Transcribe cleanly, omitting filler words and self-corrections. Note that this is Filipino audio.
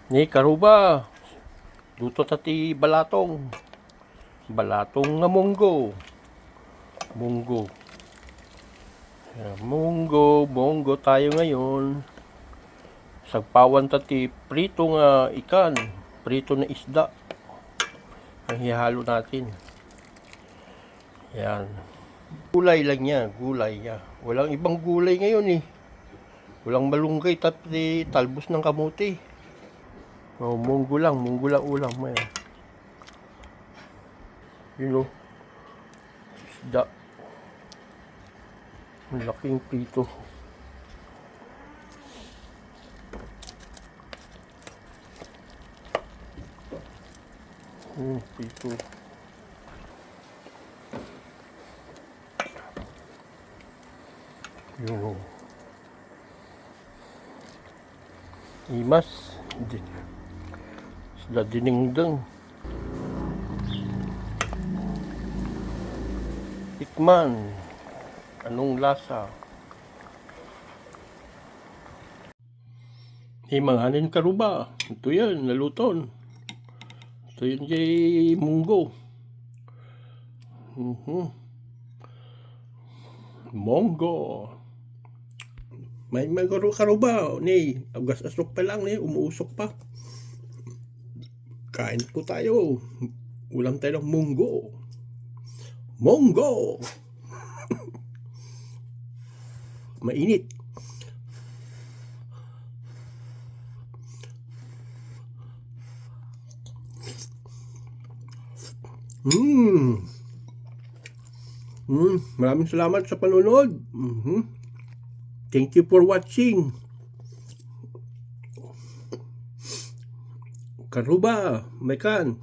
Ni karuba, luto tati balatong. Balatong nga munggo. Munggo. Munggo tayo ngayon. Sagpawan tati prito nga ikan. Prito na isda. Ang hihalo natin. Yan. Gulay lang niya, gulay niya. Walang ibang gulay ngayon eh. Walang malunggay tati talbos ng kamuti. Oh, munggo lang ulam mo yan. Yun o. Isda. Ang laking prito. Prito. Yun o. Imas. Isda dinengdeng. Tikman. Anong lasa? Manghanin karuba. Ito yan, naluton. Ito yun jay munggo. Monggo. May karuba. Ni, agas asok pa lang ni, umuusok pa. Kain po tayo. Ulam tayo ng munggo. Monggo. Mainit. Maraming salamat sa panonood. Thank you for watching. Karuba, may kan.